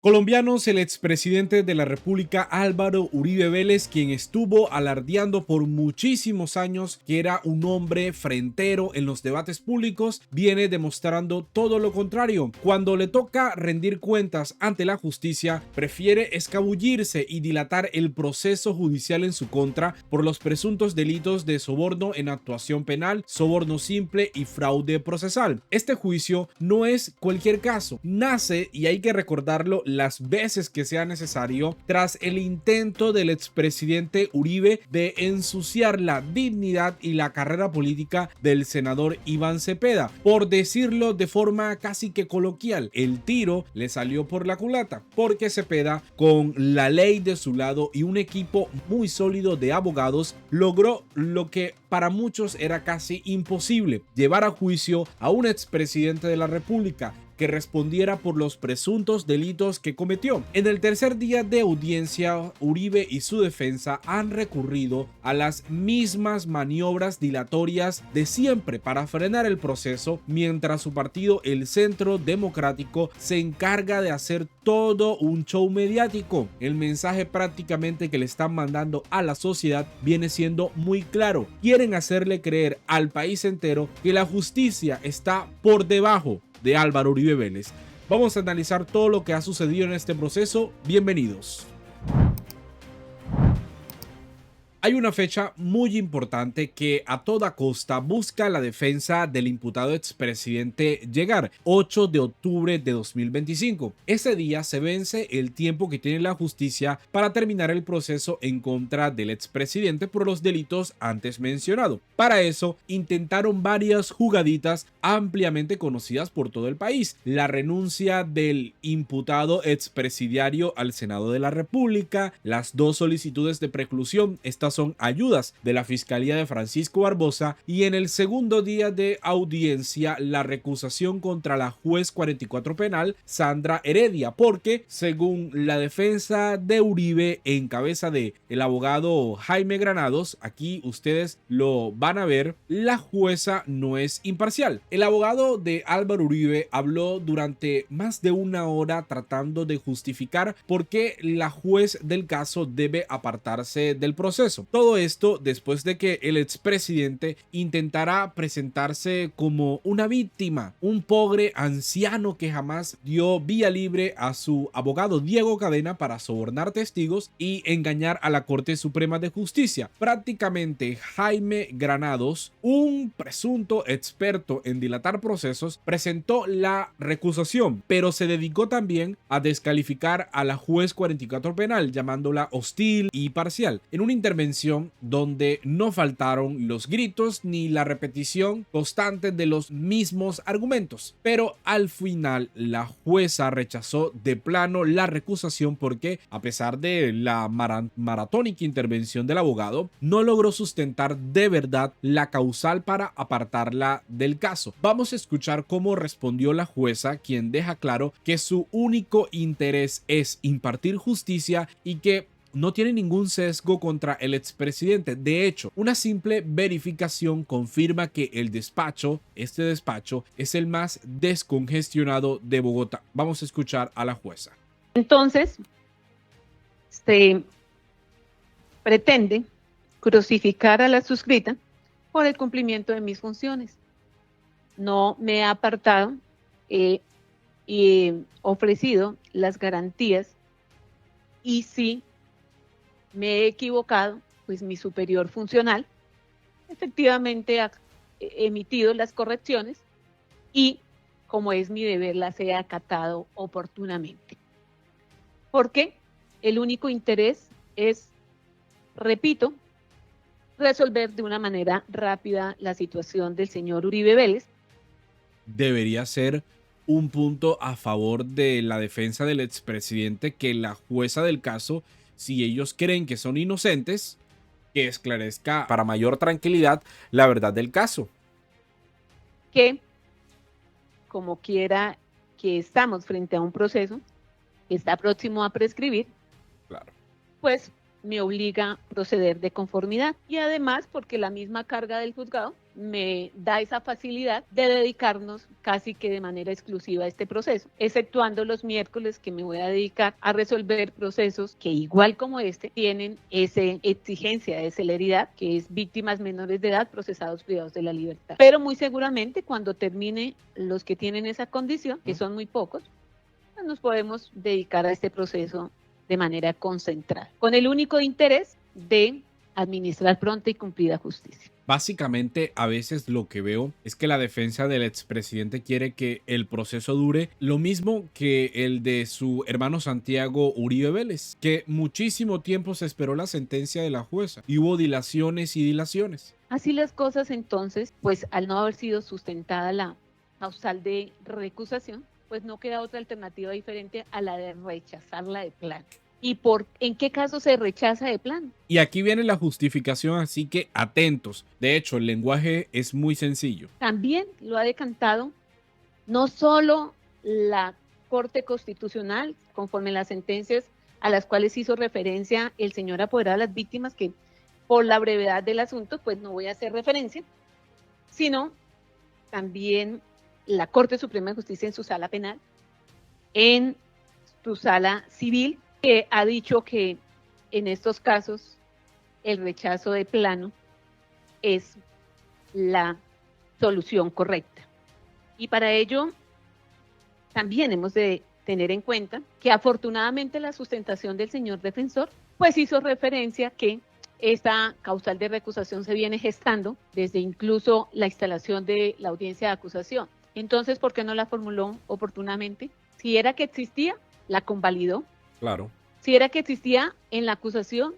Colombianos, el expresidente de la República Álvaro Uribe Vélez, quien estuvo alardeando por muchísimos años que era un hombre frentero en los debates públicos, viene demostrando todo lo contrario. Cuando le toca rendir cuentas ante la justicia, prefiere escabullirse y dilatar el proceso judicial en su contra por los presuntos delitos de soborno en actuación penal, soborno simple y fraude procesal. Este juicio no es cualquier caso, nace, y hay que recordarlo las veces que sea necesario, tras el intento del expresidente Uribe de ensuciar la dignidad y la carrera política del senador Iván Cepeda. Por decirlo de forma casi que coloquial, el tiro le salió por la culata, porque Cepeda, con la ley de su lado y un equipo muy sólido de abogados, logró lo que para muchos era casi imposible: llevar a juicio a un expresidente de la República que respondiera por los presuntos delitos que cometió. En el tercer día de audiencia, Uribe y su defensa han recurrido a las mismas maniobras dilatorias de siempre para frenar el proceso, mientras su partido, el Centro Democrático, se encarga de hacer todo un show mediático. El mensaje prácticamente que le están mandando a la sociedad viene siendo muy claro: quieren hacerle creer al país entero que la justicia está por debajo de Álvaro Uribe Vélez. Vamos a analizar todo lo que ha sucedido en este proceso. Bienvenidos. Hay una fecha muy importante que a toda costa busca la defensa del imputado expresidente llegar: 8 de octubre de 2025. Ese día se vence el tiempo que tiene la justicia para terminar el proceso en contra del expresidente por los delitos antes mencionados. Para eso intentaron varias jugaditas ampliamente conocidas por todo el país: la renuncia del imputado expresidiario al Senado de la República, las dos solicitudes de preclusión, son ayudas de la Fiscalía de Francisco Barbosa, y en el segundo día de audiencia la recusación contra la juez 44 penal Sandra Heredia, porque según la defensa de Uribe en cabeza de el abogado Jaime Granados, aquí ustedes lo van a ver, la jueza no es imparcial. El abogado de Álvaro Uribe habló durante más de una hora tratando de justificar por qué la juez del caso debe apartarse del proceso. Todo esto después de que el expresidente intentara presentarse como una víctima, un pobre anciano que jamás dio vía libre a su abogado Diego Cadena para sobornar testigos y engañar a la Corte Suprema de Justicia. Prácticamente Jaime Granados, un presunto experto en dilatar procesos, presentó la recusación, pero se dedicó también a descalificar a la juez 44 penal, llamándola hostil y parcial, en una intervención donde no faltaron los gritos ni la repetición constante de los mismos argumentos. Pero al final la jueza rechazó de plano la recusación porque, a pesar de la maratónica intervención del abogado, no logró sustentar de verdad la causal para apartarla del caso. Vamos a escuchar cómo respondió la jueza, quien deja claro que su único interés es impartir justicia y que no tiene ningún sesgo contra el expresidente. De hecho, una simple verificación confirma que este despacho, es el más descongestionado de Bogotá. Vamos a escuchar a la jueza. Entonces, se pretende crucificar a la suscrita por el cumplimiento de mis funciones. No me he apartado y ofrecido las garantías, y sí me he equivocado, pues mi superior funcional efectivamente ha emitido las correcciones y, como es mi deber, las he acatado oportunamente. Porque el único interés es, repito, resolver de una manera rápida la situación del señor Uribe Vélez. Debería ser un punto a favor de la defensa del expresidente que la jueza del caso, si ellos creen que son inocentes, que esclarezca para mayor tranquilidad la verdad del caso. Que, como quiera que estamos frente a un proceso que está próximo a prescribir, claro, pues me obliga a proceder de conformidad, y además porque la misma carga del juzgado me da esa facilidad de dedicarnos casi que de manera exclusiva a este proceso, exceptuando los miércoles que me voy a dedicar a resolver procesos que igual como este tienen esa exigencia de celeridad, que es víctimas menores de edad procesados privados de la libertad. Pero muy seguramente cuando termine los que tienen esa condición, que son muy pocos, pues nos podemos dedicar a este proceso de manera concentrada, con el único interés de administrar pronta y cumplida justicia. Básicamente, a veces lo que veo es que la defensa del expresidente quiere que el proceso dure lo mismo que el de su hermano Santiago Uribe Vélez, que muchísimo tiempo se esperó la sentencia de la jueza y hubo dilaciones y dilaciones. Así las cosas, entonces, pues al no haber sido sustentada la causal de recusación, pues no queda otra alternativa diferente a la de rechazarla de plano. ¿Y en qué caso se rechaza de plano? Y aquí viene la justificación, así que atentos. De hecho, el lenguaje es muy sencillo. También lo ha decantado no solo la Corte Constitucional, conforme las sentencias a las cuales hizo referencia el señor apoderado de las víctimas, que por la brevedad del asunto, pues no voy a hacer referencia, sino también la Corte Suprema de Justicia en su sala penal, en su sala civil, que ha dicho que en estos casos el rechazo de plano es la solución correcta. Y para ello también hemos de tener en cuenta que afortunadamente la sustentación del señor defensor pues hizo referencia que esta causal de recusación se viene gestando desde incluso la instalación de la audiencia de acusación. Entonces, ¿por qué no la formuló oportunamente? Si era que existía, la convalidó. Claro. Si era que existía en la acusación,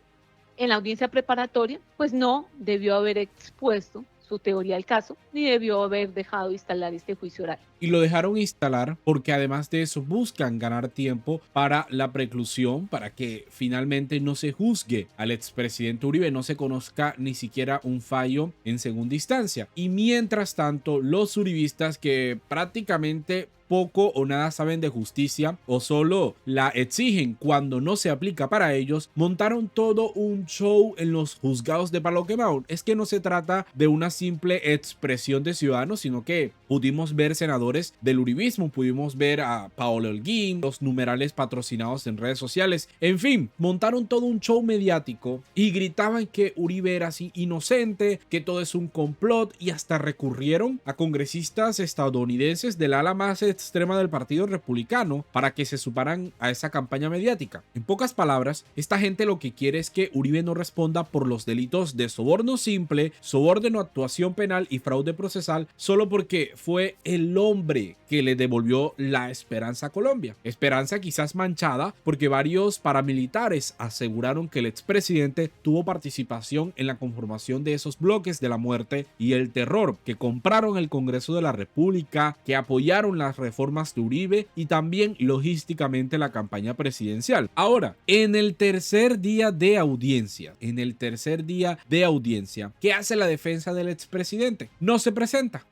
en la audiencia preparatoria, pues no debió haber expuesto su teoría del caso, ni debió haber dejado instalar este juicio oral. Y lo dejaron instalar porque además de eso buscan ganar tiempo para la preclusión, para que finalmente no se juzgue al expresidente Uribe, no se conozca ni siquiera un fallo en segunda instancia. Y mientras tanto, los uribistas que prácticamente poco o nada saben de justicia o solo la exigen cuando no se aplica para ellos, montaron todo un show en los juzgados de Palo Quemado. Es que no se trata de una simple expresión de ciudadanos, sino que pudimos ver senadores del uribismo, pudimos ver a Paolo Holguín, los numerales patrocinados en redes sociales, en fin, montaron todo un show mediático y gritaban que Uribe era así inocente, que todo es un complot, y hasta recurrieron a congresistas estadounidenses del ala más extrema del Partido Republicano para que se sumaran a esa campaña mediática. En pocas palabras, esta gente lo que quiere es que Uribe no responda por los delitos de soborno simple, soborno, actuación penal y fraude procesal, solo porque fue el hombre que le devolvió la esperanza a Colombia. Esperanza quizás manchada porque varios paramilitares aseguraron que el expresidente tuvo participación en la conformación de esos bloques de la muerte y el terror, que compraron el Congreso de la República, que apoyaron las reformas de Uribe y también logísticamente la campaña presidencial. Ahora, en el tercer día de audiencia, ¿qué hace la defensa del expresidente? No se presenta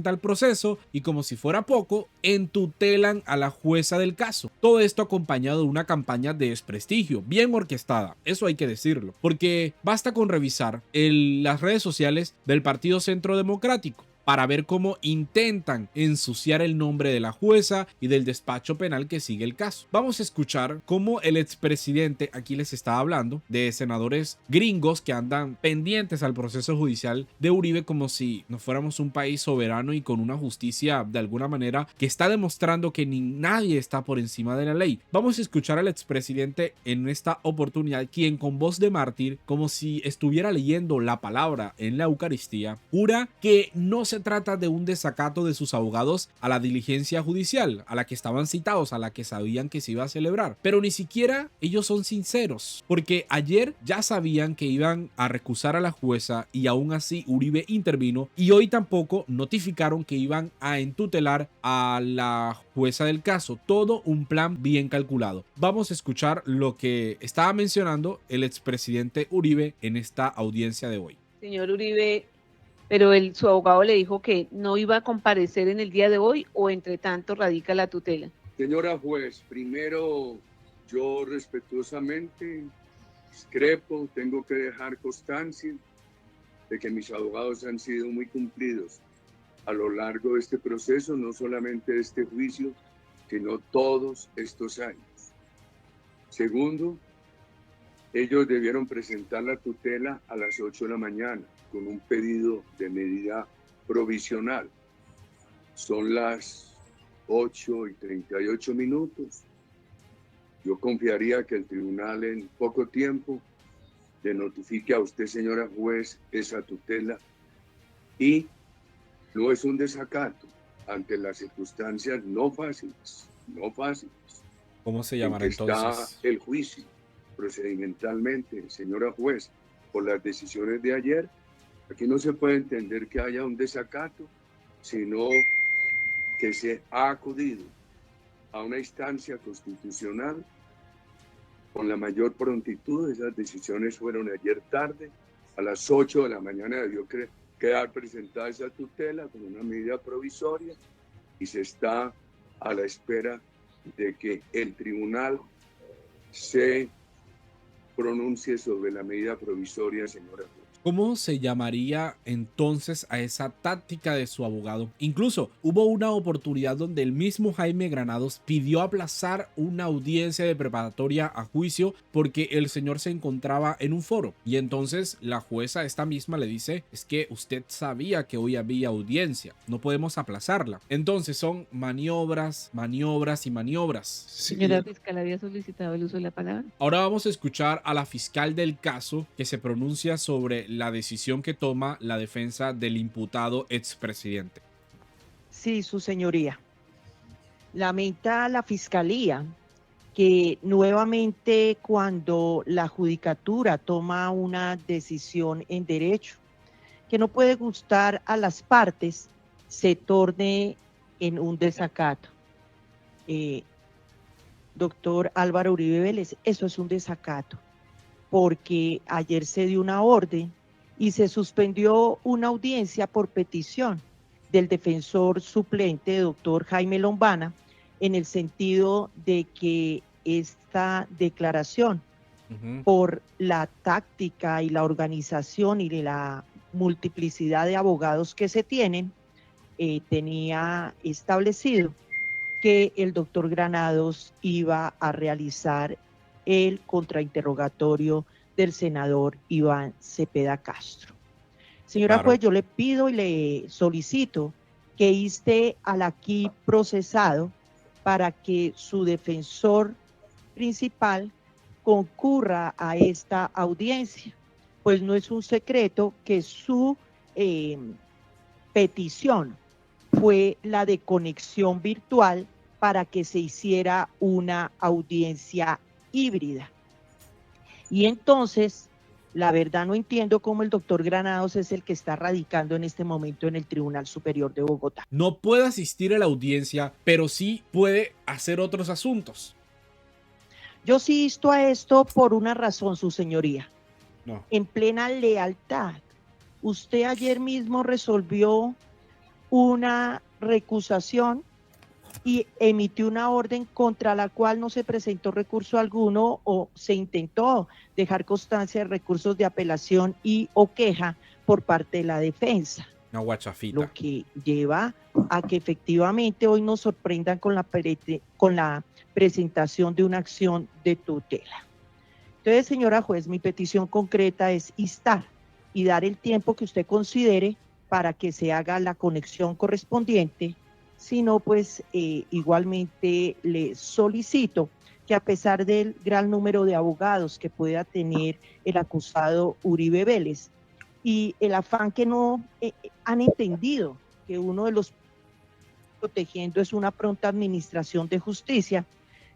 al proceso y, como si fuera poco, entutelan a la jueza del caso. Todo esto acompañado de una campaña de desprestigio bien orquestada, eso hay que decirlo, porque basta con revisar las redes sociales del Partido Centro Democrático para ver cómo intentan ensuciar el nombre de la jueza y del despacho penal que sigue el caso. Vamos a escuchar cómo el expresidente, aquí les estaba hablando de senadores gringos que andan pendientes al proceso judicial de Uribe como si no fuéramos un país soberano y con una justicia de alguna manera que está demostrando que ni nadie está por encima de la ley. Vamos a escuchar al expresidente en esta oportunidad, quien con voz de mártir, como si estuviera leyendo la palabra en la Eucaristía, jura que no se trata de un desacato de sus abogados a la diligencia judicial, a la que estaban citados, a la que sabían que se iba a celebrar. Pero ni siquiera ellos son sinceros, porque ayer ya sabían que iban a recusar a la jueza y aún así Uribe intervino, y hoy tampoco notificaron que iban a entutelar a la jueza del caso. Todo un plan bien calculado. Vamos a escuchar lo que estaba mencionando el expresidente Uribe en esta audiencia de hoy. Señor Uribe, pero su abogado le dijo que no iba a comparecer en el día de hoy, o entre tanto radica la tutela. Señora juez, primero yo respetuosamente discrepo, tengo que dejar constancia de que mis abogados han sido muy cumplidos a lo largo de este proceso, no solamente de este juicio, sino todos estos años. Segundo, ellos debieron presentar la tutela a las 8 de la mañana con un pedido de medida provisional. Son las 8:38. Yo confiaría que el tribunal en poco tiempo le notifique a usted, señora juez, esa tutela, y no es un desacato ante las circunstancias no fáciles, ¿Cómo se en llamará que está entonces? el juicio procedimentalmente, señora juez, por las decisiones de ayer. Aquí no se puede entender que haya un desacato, sino que se ha acudido a una instancia constitucional con la mayor prontitud. Esas decisiones fueron ayer tarde, a las 8 de la mañana debió quedar presentada esa tutela con una medida provisoria y se está a la espera de que el tribunal se pronuncie sobre la medida provisoria, señora juez. ¿Cómo se llamaría entonces a esa táctica de su abogado? Incluso hubo una oportunidad donde el mismo Jaime Granados pidió aplazar una audiencia de preparatoria a juicio porque el señor se encontraba en un foro. Y entonces la jueza esta misma le dice, es que usted sabía que hoy había audiencia, no podemos aplazarla. Entonces son maniobras, maniobras y maniobras. Señora fiscal, había solicitado el uso de la palabra. Ahora vamos a escuchar a la fiscal del caso que se pronuncia sobre la decisión que toma la defensa del imputado expresidente. Sí, su señoría. Lamenta la fiscalía que nuevamente cuando la judicatura toma una decisión en derecho que no puede gustar a las partes, se torne en un desacato. Doctor Álvaro Uribe Vélez, eso es un desacato, porque ayer se dio una orden y se suspendió una audiencia por petición del defensor suplente, doctor Jaime Lombana, en el sentido de que esta declaración, por la táctica y la organización y la multiplicidad de abogados que se tienen, tenía establecido que el doctor Granados iba a realizar el contrainterrogatorio del senador Iván Cepeda Castro. Señora Claro. juez, yo le pido y le solicito que inste al aquí procesado para que su defensor principal concurra a esta audiencia, pues no es un secreto que su petición fue la de conexión virtual para que se hiciera una audiencia híbrida. Y entonces, la verdad no entiendo cómo el doctor Granados es el que está radicando en este momento en el Tribunal Superior de Bogotá. No puede asistir a la audiencia, pero sí puede hacer otros asuntos. Yo sí insto a esto por una razón, su señoría. No. En plena lealtad. Usted ayer mismo resolvió una recusación y emitió una orden contra la cual no se presentó recurso alguno o se intentó dejar constancia de recursos de apelación y o queja por parte de la defensa. Una guachafita. Lo que lleva a que efectivamente hoy nos sorprendan con la presentación de una acción de tutela. Entonces, señora juez, mi petición concreta es instar y dar el tiempo que usted considere para que se haga la conexión correspondiente. Si no, pues igualmente le solicito que a pesar del gran número de abogados que pueda tener el acusado Uribe Vélez y el afán que no han entendido que uno de los protegiendo es una pronta administración de justicia,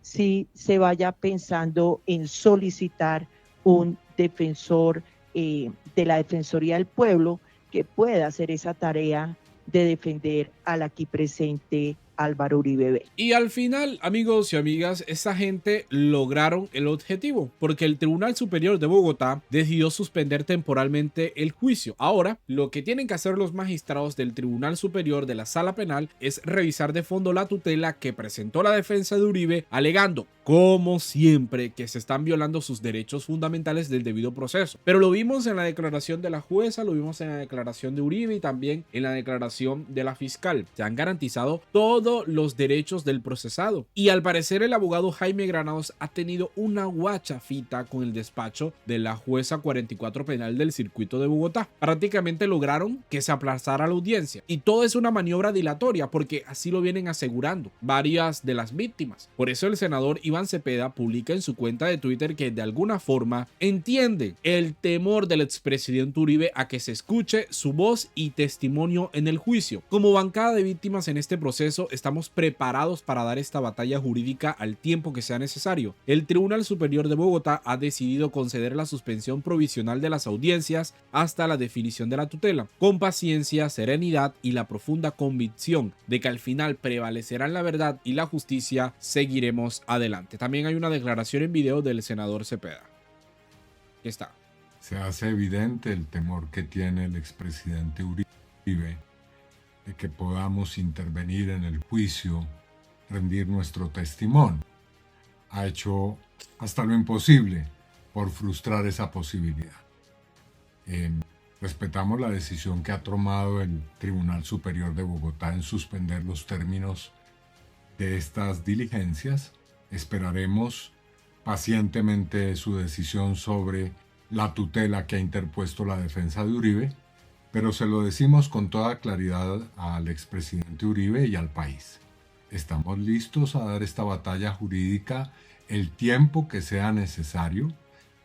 si se vaya pensando en solicitar un defensor de la Defensoría del Pueblo que pueda hacer esa tarea de defender al aquí presente Álvaro Uribe Vélez. Y al final, amigos y amigas, esta gente lograron el objetivo, porque el Tribunal Superior de Bogotá decidió suspender temporalmente el juicio. Ahora, lo que tienen que hacer los magistrados del Tribunal Superior de la Sala Penal es revisar de fondo la tutela que presentó la defensa de Uribe, alegando, como siempre, que se están violando sus derechos fundamentales del debido proceso. Pero lo vimos en la declaración de la jueza, lo vimos en la declaración de Uribe y también en la declaración de la fiscal. Se han garantizado todos los derechos del procesado. Y al parecer el abogado Jaime Granados ha tenido una guachafita con el despacho de la jueza 44 penal del circuito de Bogotá. Prácticamente lograron que se aplazara la audiencia. Y todo es una maniobra dilatoria porque así lo vienen asegurando varias de las víctimas. Por eso el senador Iván Cepeda publica en su cuenta de Twitter que de alguna forma entiende el temor del expresidente Uribe a que se escuche su voz y testimonio en el juicio. Como bancada de víctimas en este proceso, estamos preparados para dar esta batalla jurídica al tiempo que sea necesario. El Tribunal Superior de Bogotá ha decidido conceder la suspensión provisional de las audiencias hasta la definición de la tutela. Con paciencia, serenidad y la profunda convicción de que al final prevalecerán la verdad y la justicia, seguiremos adelante. También hay una declaración en video del senador Cepeda. Aquí está. Se hace evidente el temor que tiene el expresidente Uribe de que podamos intervenir en el juicio, rendir nuestro testimonio. Ha hecho hasta lo imposible por frustrar esa posibilidad. Respetamos la decisión que ha tomado el Tribunal Superior de Bogotá en suspender los términos de estas diligencias. Esperaremos pacientemente su decisión sobre la tutela que ha interpuesto la defensa de Uribe, pero se lo decimos con toda claridad al expresidente Uribe y al país. Estamos listos a dar esta batalla jurídica el tiempo que sea necesario.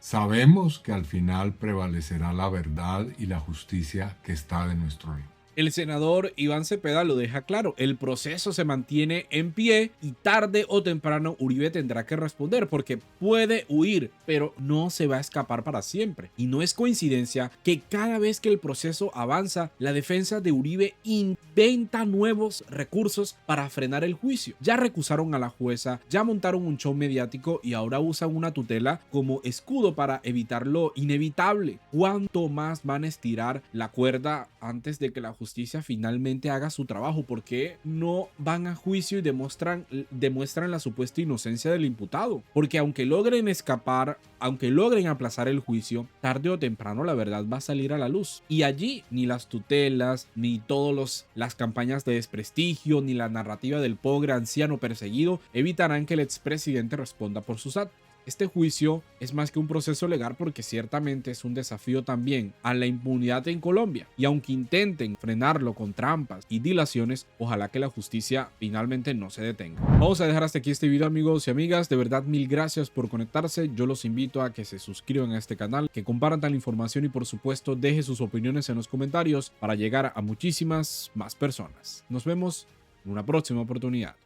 Sabemos que al final prevalecerá la verdad y la justicia que está de nuestro lado. El senador Iván Cepeda lo deja claro, el proceso se mantiene en pie y tarde o temprano Uribe tendrá que responder porque puede huir, pero no se va a escapar para siempre. Y no es coincidencia que cada vez que el proceso avanza, la defensa de Uribe inventa nuevos recursos para frenar el juicio. Ya recusaron a la jueza, ya montaron un show mediático y ahora usan una tutela como escudo para evitar lo inevitable. ¿Cuánto más van a estirar la cuerda antes de que la justicia finalmente haga su trabajo? ¿Por qué no van a juicio y demuestran la supuesta inocencia del imputado? Porque aunque logren escapar, aunque logren aplazar el juicio, tarde o temprano la verdad va a salir a la luz. Y allí ni las tutelas, ni todas las campañas de desprestigio, ni la narrativa del pobre anciano perseguido evitarán que el expresidente responda por sus actos. Este juicio es más que un proceso legal porque ciertamente es un desafío también a la impunidad en Colombia. Y aunque intenten frenarlo con trampas y dilaciones, ojalá que la justicia finalmente no se detenga. Vamos a dejar hasta aquí este video, amigos y amigas. De verdad, mil gracias por conectarse. Yo los invito a que se suscriban a este canal, que compartan la información y por supuesto dejen sus opiniones en los comentarios para llegar a muchísimas más personas. Nos vemos en una próxima oportunidad.